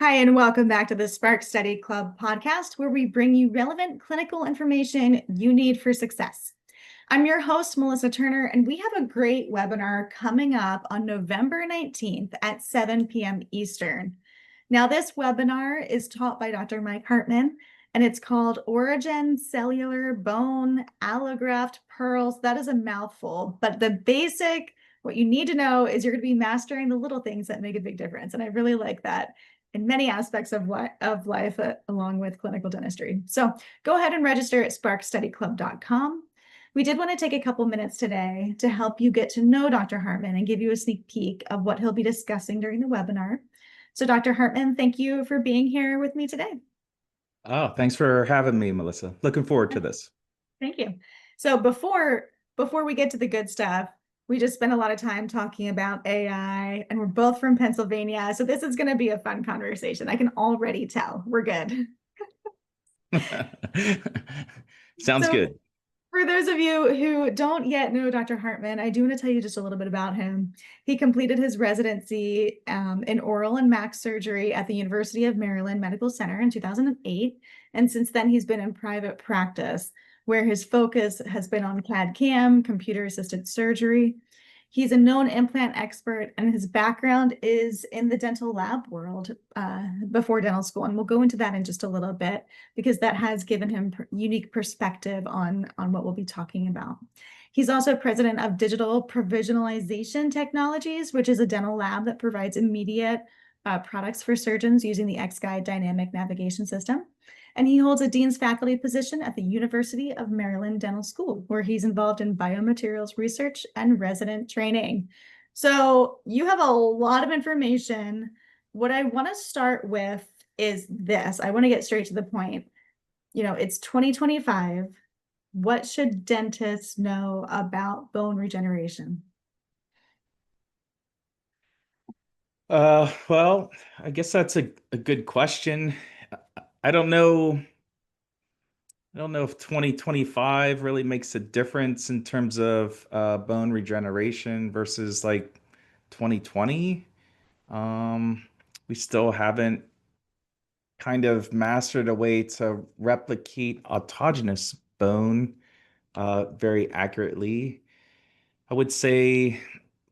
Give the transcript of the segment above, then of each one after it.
Hi, and welcome back to the Spark Study Club podcast, where we bring you relevant clinical information you need for success. I'm your host, Melissa Turner, and we have a great webinar coming up on November 19th at 7 p.m. Eastern. Now, this webinar is taught by Dr. Mike Hartman, and it's called OraGen Cellular Bone Allograft Pearls. That is a mouthful, but what you need to know is you're going to be mastering the little things that make a big difference. And I really like that in many aspects of life, along with clinical dentistry. So go ahead and register at sparkstudyclub.com. We did want to take a couple minutes today to help you get to know Dr. Hartman and give you a sneak peek of what he'll be discussing during the webinar. So Dr. Hartman, thank you for being here with me today. Oh, thanks for having me, Melissa. Looking forward to this. Thank you. So before we get to the good stuff, we just spent a lot of time talking about AI, and we're both from Pennsylvania. So this is going to be a fun conversation. I can already tell. We're good. Sounds So good. for those of you who don't yet know Dr. Hartman, I do want to tell you just a little bit about him. He completed his residency in oral and max surgery at the University of Maryland Medical Center in 2008. And since then, he's been in private practice, where his focus has been on CAD/CAM, computer-assisted surgery. He's a known implant expert, and his background is in the dental lab world before dental school. And we'll go into that in just a little bit, because that has given him unique perspective on what we'll be talking about. He's also president of Digital Provisionalization Technologies, which is a dental lab that provides immediate products for surgeons using the X-Guide dynamic navigation system. And he holds a dean's faculty position at the University of Maryland Dental School, where he's involved in biomaterials research and resident training. So you have a lot of information. What I want to start with is this. I want to get straight to the point. It's 2025. What should dentists know about bone regeneration? Well, I guess that's a good question. I don't know. I don't know if 2025 really makes a difference in terms of bone regeneration versus like 2020. Um, we still haven't kind of mastered a way to replicate autogenous bone very accurately. I would say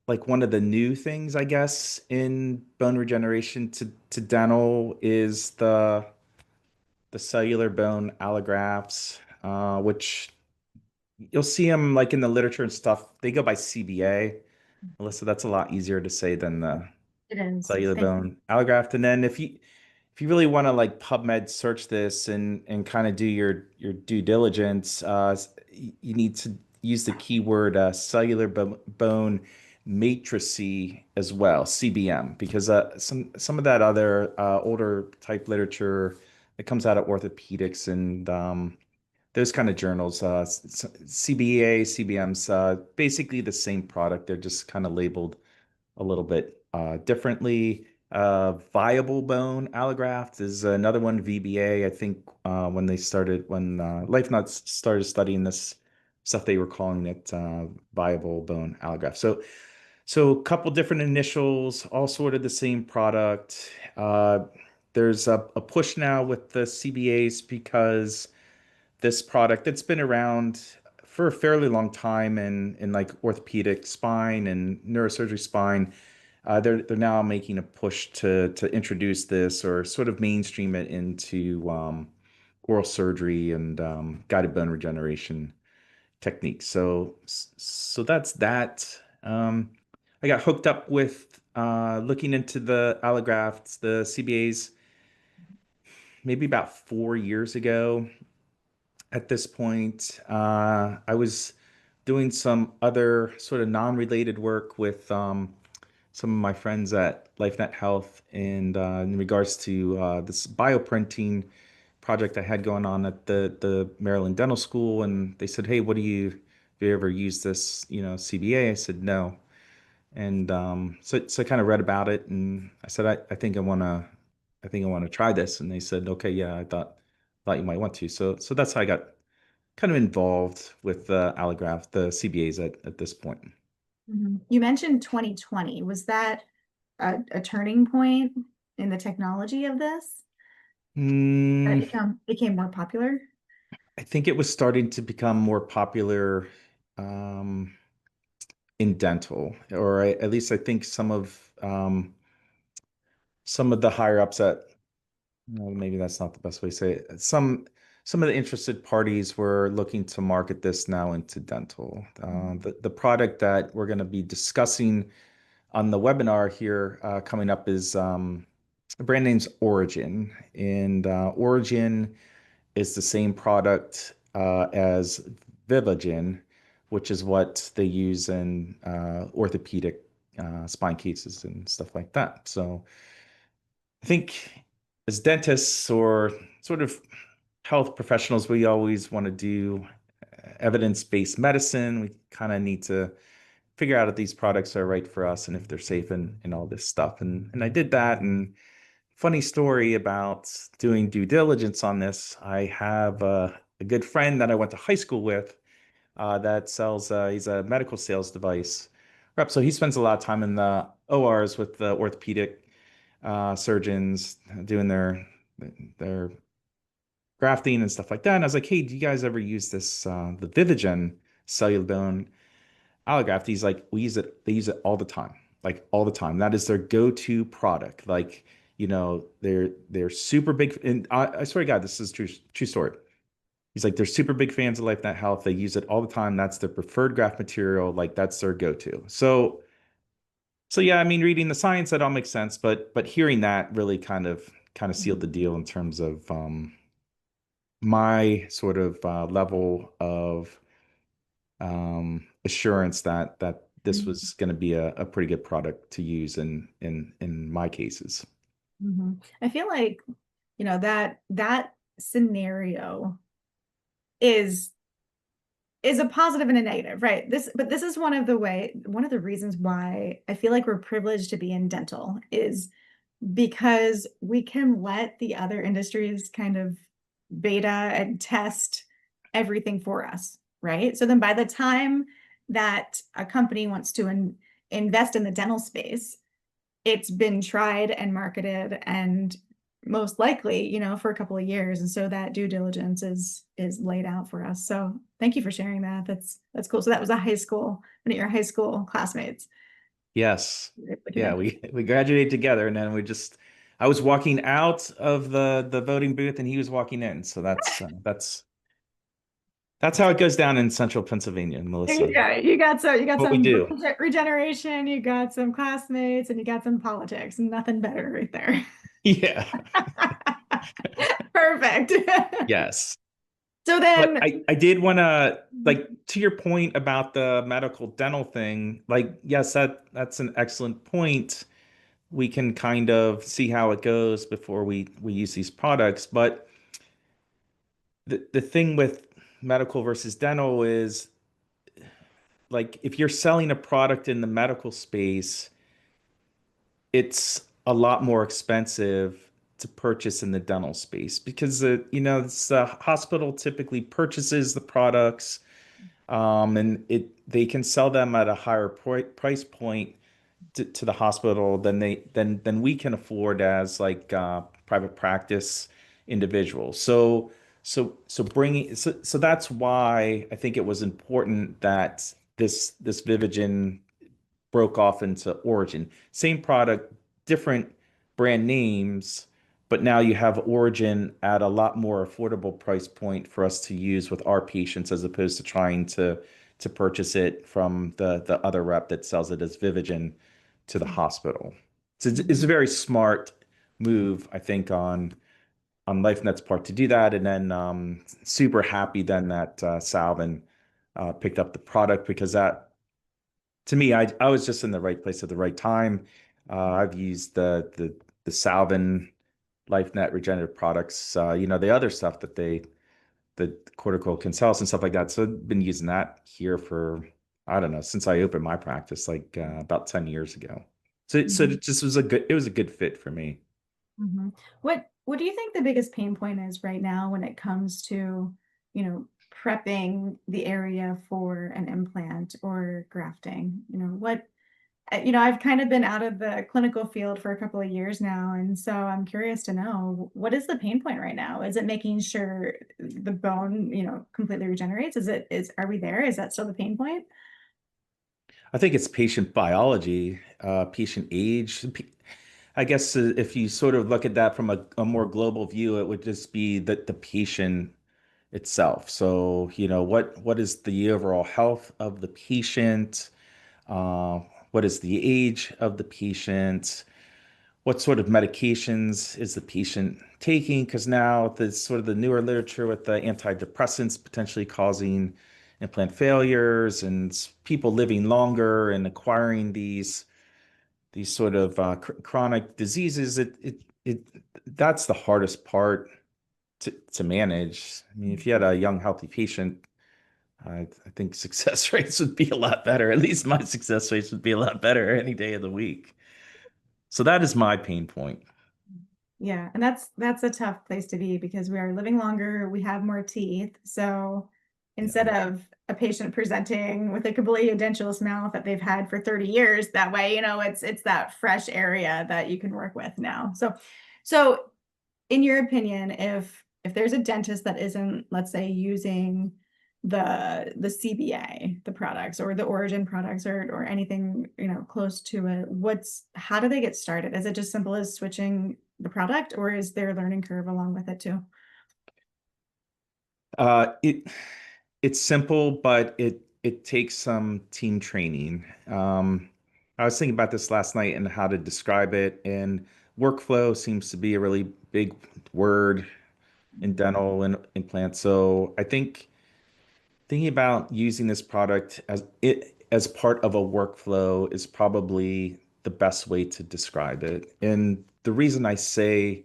like one of the new things, I guess, in bone regeneration to dental is the cellular bone allografts, which you'll see them like in the literature and stuff. They go by CBA. Melissa, that's a lot easier to say than the It is. cellular Thank bone allograft. And then if you really want to like PubMed search this and kind of do your due diligence, you need to use the keyword cellular bone matricy as well, CBM, because some of that other older type literature that comes out of orthopedics and those kind of journals, CBA, CBM's basically the same product. They're just kind of labeled a little bit differently. Viable bone allograft is another one, VBA. I think when LifeNuts started studying this stuff, they were calling it viable bone allograft. So a couple different initials, all sort of the same product. There's a push now with the CBAs because this product that's been around for a fairly long time in like orthopedic spine and neurosurgery spine. They're now making a push to introduce this or sort of mainstream it into oral surgery and guided bone regeneration techniques. So that's that. I got hooked up with looking into the allografts, the CBAs, maybe about 4 years ago. At this point, I was doing some other sort of non-related work with some of my friends at LifeNet Health and in regards to this bioprinting project I had going on at the Maryland Dental School. And they said, "Hey, have you ever used this, CBA?" I said, "No." And so I kind of read about it, and I said, I think I think I want to try this." And they said, "Okay, yeah, I thought you might want to." So that's how I got kind of involved with allograft, the CBAs at this point. You mentioned 2020. Was that a turning point in the technology of this? That Mm, became more popular? I think it was starting to become more popular um, in dental, or at least I think some of the higher ups at well, maybe that's not the best way to say it. Some of the interested parties were looking to market this now into dental. The product that we're going to be discussing on the webinar here coming up is the brand name's Origin, and Origin is the same product as Vivagen, which is what they use in orthopedic spine cases and stuff like that. So I think as dentists or sort of health professionals, we always want to do evidence-based medicine. We kind of need to figure out if these products are right for us and if they're safe and all this stuff. And I did that. And funny story about doing due diligence on this. I have a good friend that I went to high school with that sells, he's a medical sales device rep. So he spends a lot of time in the ORs with the orthopedic surgeons doing their grafting and stuff like that. And I was like, hey, do you guys ever use this the Vivagen cellular bone allograft? He's like, we use it, they use it all the time, like all the time. That is their go-to product. Like, they're super big. And I swear to God, this is true story. He's like, they're super big fans of LifeNet Health. They use it all the time. That's their preferred graft material. Like that's their go-to. So yeah, I mean, reading the science, that all makes sense, but hearing that really kind of sealed the deal in terms of my sort of level of assurance that this was going to be a pretty good product to use in my cases. I feel like, that scenario is a positive and a negative, right? But this is one of the reasons why I feel like we're privileged to be in dental is because we can let the other industries kind of beta and test everything for us, right? So then by the time that a company wants to invest in the dental space, it's been tried and marketed and most likely, for a couple of years. And so that due diligence is laid out for us. So thank you for sharing that. That's cool. So that was one of your high school classmates. Yes. Yeah, we graduated together and then I was walking out of the voting booth and he was walking in. So that's how it goes down in central Pennsylvania, Melissa. Yeah, you got What we some do. regeneration, you got some classmates, and you got some politics. Nothing better right there. Yeah. Perfect. Yes. So But then, I did want to like to your point about the medical dental thing, like yes, that's an excellent point. We can kind of see how it goes before we use these products, but the thing with medical versus dental is like if you're selling a product in the medical space, it's a lot more expensive to purchase in the dental space because the hospital typically purchases the products and they can sell them at a higher price point to the hospital than we can afford as like private practice individuals. So that's why I think it was important that this Vivagen broke off into Origin. Same product, different brand names, but now you have Origin at a lot more affordable price point for us to use with our patients as opposed to trying to purchase it from the other rep that sells it as Vivagen to the hospital. It's a very smart move, I think, on LifeNet's part to do that. And then super happy then that Salvin picked up the product because that to me, I was just in the right place at the right time. I've used the Salvin LifeNet regenerative products, the other stuff the cortical cancellous and stuff like that. So I've been using that here for, I don't know, since I opened my practice like about 10 years ago. So Mhm. it just it was a good fit for me. Mhm. What do you think the biggest pain point is right now when it comes to, prepping the area for an implant or grafting? I've kind of been out of the clinical field for a couple of years now, and so I'm curious to know what is the pain point right now? Is it making sure the bone, completely regenerates? Are we there? Is that still the pain point? I think it's patient biology, patient age. I guess if you sort of look at that from a more global view, it would just be the patient itself. So, what is the overall health of the patient? Uh, what is the age of the patient? What sort of medications is the patient taking? Because now there's sort of the newer literature with the antidepressants potentially causing implant failures and people living longer and acquiring these sort of chronic diseases. It that's the hardest part to manage. I mean, if you had a young, healthy patient, I think success rates would be a lot better. At least my success rates would be a lot better any day of the week. So that is my pain point. Yeah, and that's a tough place to be because we are living longer, we have more teeth. So instead Yeah. of a patient presenting with a completely edentulous mouth that they've had for 30 years, that way, it's that fresh area that you can work with now. So in your opinion, if there's a dentist that isn't, let's say, using the CBA, the products or the Origin products or anything, close to it, how do they get started? Is it just simple as switching the product, or is there a learning curve along with it too? It's simple, but it takes some team training. I was thinking about this last night and how to describe it, and workflow seems to be a really big word in dental and implants. So I think thinking about using this product as part of a workflow is probably the best way to describe it. And the reason I say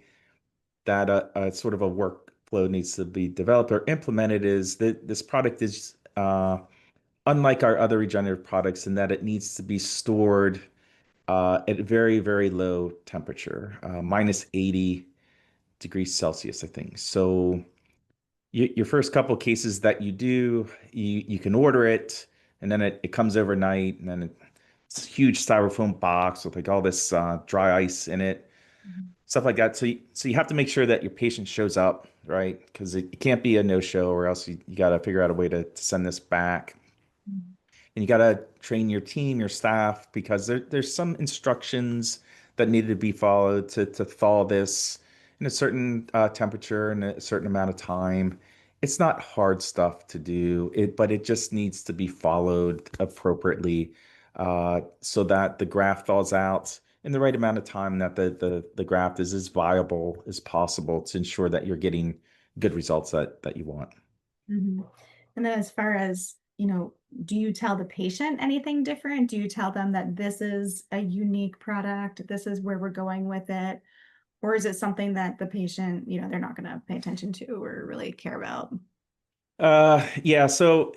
that a sort of a workflow needs to be developed or implemented is that this product is unlike our other regenerative products in that it needs to be stored at very, very low temperature, minus 80 degrees Celsius, I think. So your first couple cases that you do, you can order it, and then it comes overnight, and then it's a huge styrofoam box with like all this dry ice in it, stuff like that. So you have to make sure that your patient shows up, right? Because it can't be a no-show, or else you got to figure out a way to send this back. And you got to train your team, your staff, because there's some instructions that needed to be followed to follow this in a certain temperature and a certain amount of time. It's not hard stuff to do, but it just needs to be followed appropriately so that the graft thaws out in the right amount of time, that the graft is as viable as possible to ensure that you're getting good results that you want. Mhm. And then as far as, do you tell the patient anything different? Do you tell them that this is a unique product? This is where we're going with it? Or is it something that the patient, they're not going to pay attention to or really care about? Yeah, so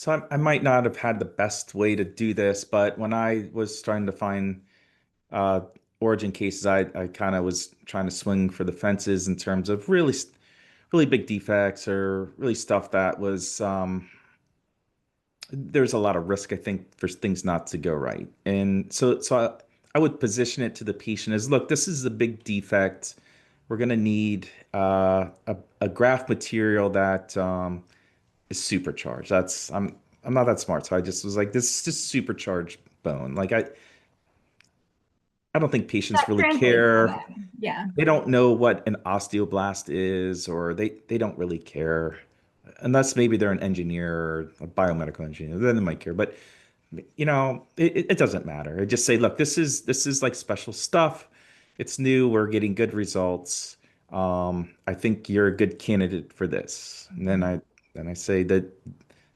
I might not have had the best way to do this, but when I was trying to find uh, origin cases, I kind of was trying to swing for the fences in terms of really big defects or really stuff that was there's a lot of risk, I think, for things not to go right. And I would position it to the patient as, look, this is a big defect. We're going to need a graft material that is supercharged. I'm not that smart, so I just was like, this is just supercharged bone. Like I don't think patients That really translates to care. them. Yeah. They don't know what an osteoblast is, or they don't really care, unless maybe they're an engineer or a biomedical engineer. Then they might care, but it doesn't matter. I just say, look, this is like special stuff. It's new. We're getting good results. I think you're a good candidate for this. And then I say that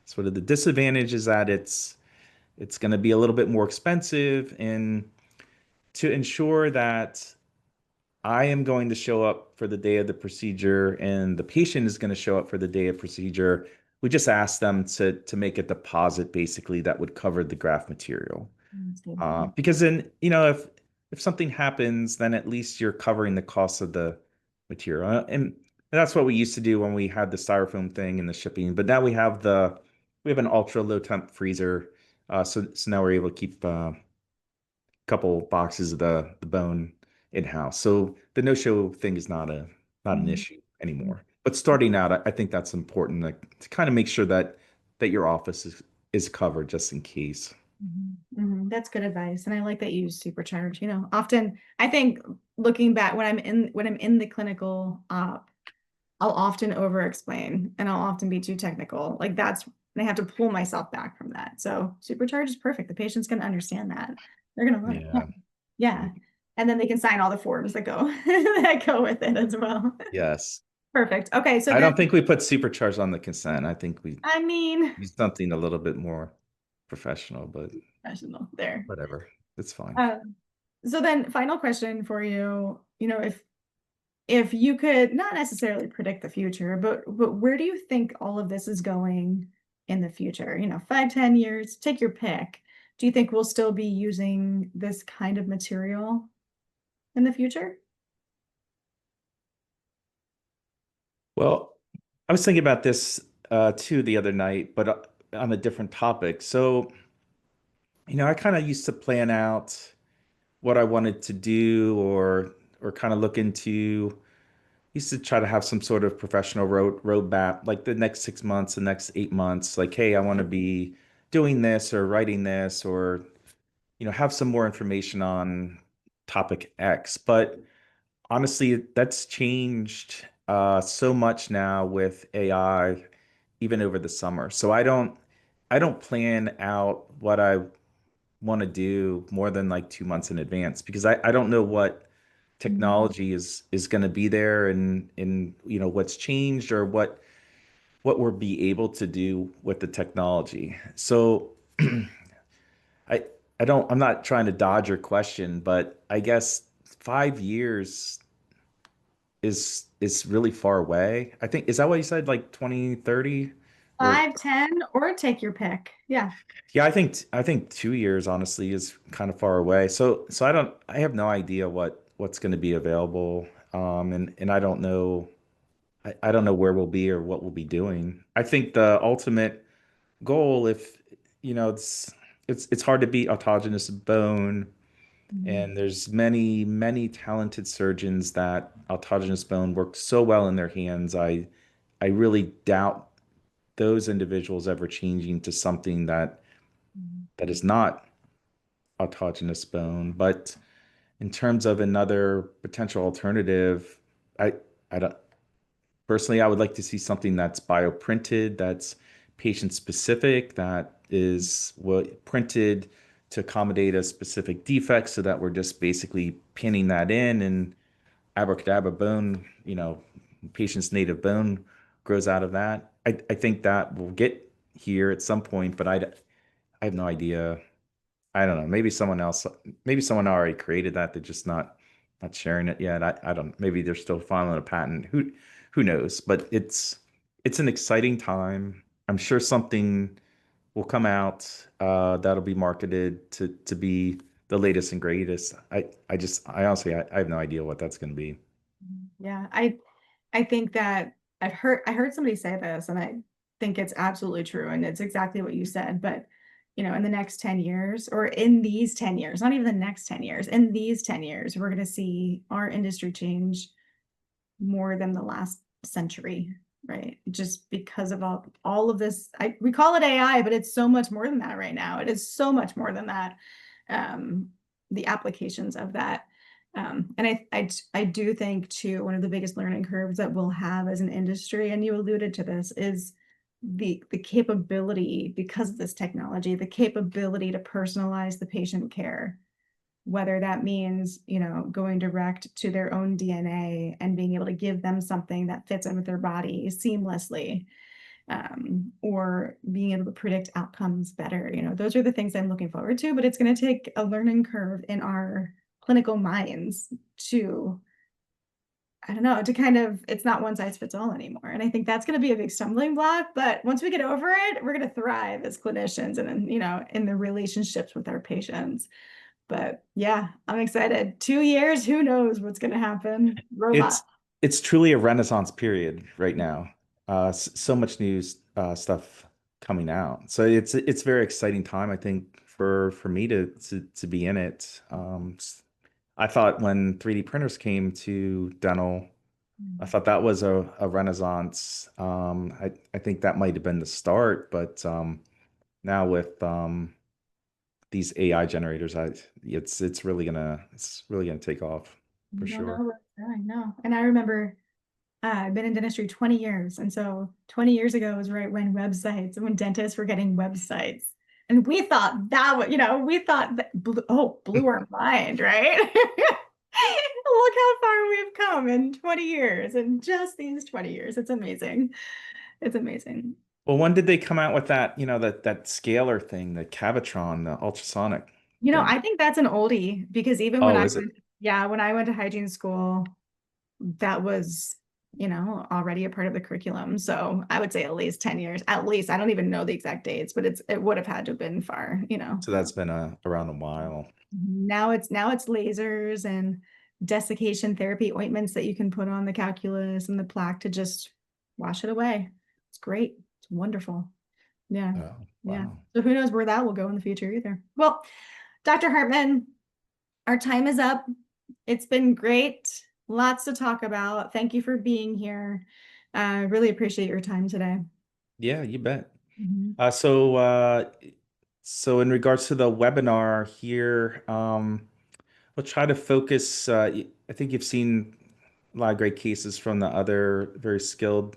sort of the disadvantage is that it's going to be a little bit more expensive, and to ensure that I am going to show up for the day of the procedure and the patient is going to show up for the day of procedure, we just ask them to make a deposit basically that would cover the graft material. That's good. Because then, if something happens, then at least you're covering the cost of the material. And that's what we used to do when we had the styrofoam thing and the shipping. But now we have an ultra low temp freezer. So now we're able to keep a couple boxes of the bone in-house. So the no-show thing is not an Mhm. issue anymore. But starting out, I think that's important to kind of make sure that your office is covered just in case. Mhm. Mhm. That's good advice. And I like that you use supercharge. Often I think looking back when I'm in the clinical op, I'll often over explain and I'll often be too technical. Like that's and I have to pull myself back from that. So supercharge is perfect. The patient's gonna understand that. They're gonna love it. Yeah. Yeah. Yeah. And then they can sign all the forms that go that go with it as well. Yes. Perfect. Okay, so I then don't think we put supercharge on the consent. I think we I mean use something a little bit more professional, but professional there. whatever. It's fine. So then final question for you, if you could not necessarily predict the future, but where do you think all of this is going in the future? 5, 10 years, take your pick. Do you think we'll still be using this kind of material in the future? Well, I was thinking about this too the other night, but on a different topic. So, I kind of used to plan out what I wanted to do or kind of look into. Used to try to have some sort of professional roadmap, like the next 6 months, the next 8 months. Like, hey, I want to be doing this or writing this, or have some more information on topic X. But honestly, that's changed so much now with AI, even over the summer. So I don't plan out what I want to do more than like 2 months in advance because I don't know what Mhm. technology is going to be there and what's changed or what we'll be able to do with the technology. So I I'm not trying to dodge your question, but I guess 5 years is really far away. I think is that what you said, like 2030 or 5, 10, or take your pick. Yeah. yeah, I think 2 years honestly is kind of far away. So I have no idea what's going to be available. And I don't know where we'll be or what we'll be doing. I think the ultimate goal, if it's hard to beat autogenous bone, Mhm. and there's many talented surgeons that autogenous bone works so well in their hands. I really doubt those individuals ever changing to something that is not autogenous bone. But in terms of another potential alternative, I I don't personally I would like to see something that's bioprinted, that's patient specific, that is what printed to accommodate a specific defect so that we're just basically pinning that in and abracadabra bone, patient's native bone grows out of that. I think that will get here at some point, but I have no idea. I don't know. Maybe someone already created that. They're just not sharing it yet. I don't. Maybe they're still filing a patent. Who knows? But it's an exciting time. I'm sure something will come out that'll be marketed to be the latest and greatest. I honestly I have no idea what that's going to be. Yeah, I think that I heard somebody say this and I think it's absolutely true and it's exactly what you said, but in the next 10 years or in these 10 years, not even the next 10 years, in these 10 years, we're going to see our industry change more than the last century, right? Just because of all of this, we call it AI, but it's so much more than that right now. It is so much more than that. Um, the applications of that. And I do think too, one of the biggest learning curves that we'll have as an industry, and you alluded to this, is the capability because of this technology, the capability to personalize the patient care, whether that means, going direct to their own DNA and being able to give them something that fits in with their body seamlessly, or being able to predict outcomes better. Those are the things I'm looking forward to, but it's going to take a learning curve in our clinical minds to, I don't know, to kind of, it's not one size fits all anymore. And I think that's going to be a big stumbling block. But once we get over it, we're going to thrive as clinicians and then, in the relationships with our patients. But yeah, I'm excited. 2 years, who knows what's going to happen? Robot. It's it's truly a renaissance period right now. So much new stuff. coming out. So it's a very exciting time, I think, for me to be in it. I thought when 3D printers came to dental, I Mm. thought that was a renaissance. I think that might have been the start, but now with these AI generators, it's really gonna take off for You don't know sure. what's going, no. And I remember I've been in dentistry 20 years. And so 20 years ago was right when when dentists were getting websites. And we thought that was, we thought that blew our mind, right? Look how far we've come in 20 years, in just these 20 years. It's amazing. It's amazing. Well, when did they come out with that, that scaler thing, the Cavitron, the ultrasonic thing? I think that's an oldie because even when Oh, I is it? went, yeah, when I went to hygiene school, that was, already a part of the curriculum. So I would say at least 10 years, at least. I don't even know the exact dates, but it would have had to have been far. So that's been around a while. Now it's lasers and desiccation therapy ointments that you can put on the calculus and the plaque to just wash it away. It's great. It's wonderful. Yeah. Oh, Yeah. wow. So who knows where that will go in the future either. Well, Dr. Hartman, our time is up. It's been great. Lots to talk about. Thank you for being here. I really appreciate your time today. Yeah, you bet. Mhm. So in regards to the webinar here, we'll try to focus. I think you've seen a lot of great cases from the other very skilled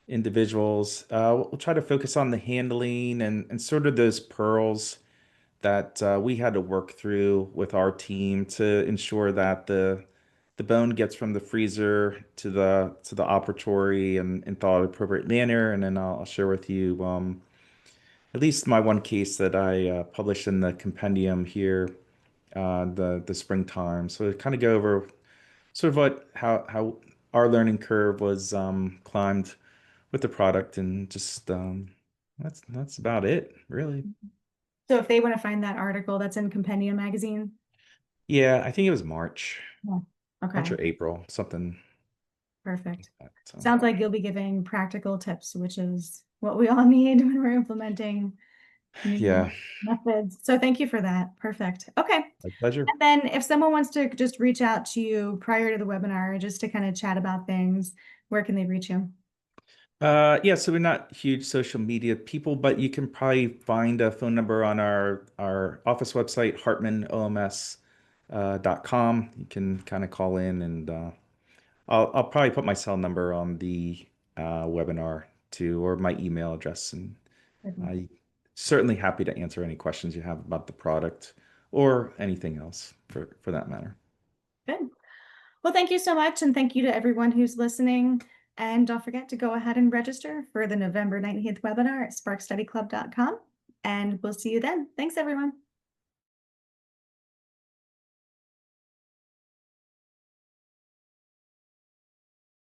individuals. We'll try to focus on the handling and sort of those pearls that we had to work through with our team to ensure that the bone gets from the freezer to the operatory and in thought appropriate manner. And then I'll share with you at least my one case that I published in the compendium here the springtime. So to kind of go over sort of how our learning curve was climbed with the product and just that's about it, really. So if they want to find that article that's in Compendium magazine. Yeah, I think it was March, Yeah. March Okay, or April, something like perfect. that. So Sounds like you'll be giving practical tips, which is what we all need when we're implementing new yeah, methods. So thank you for that. Perfect. Okay. my pleasure. And then if someone wants to just reach out to you prior to the webinar, just to kind of chat about things, where can they reach you? Yeah, so we're not huge social media people, but you can probably find a phone number on our office website, hartmanoms.com. You can kind of call in and I'll probably put my cell number on the webinar too, or my email address, and I certainly happy to answer any questions you have about the product or anything else for that matter. Good. Well, thank you so much. And thank you to everyone who's listening. And don't forget to go ahead and register for the November 19th webinar at sparkstudyclub.com. And we'll see you then. Thanks, everyone.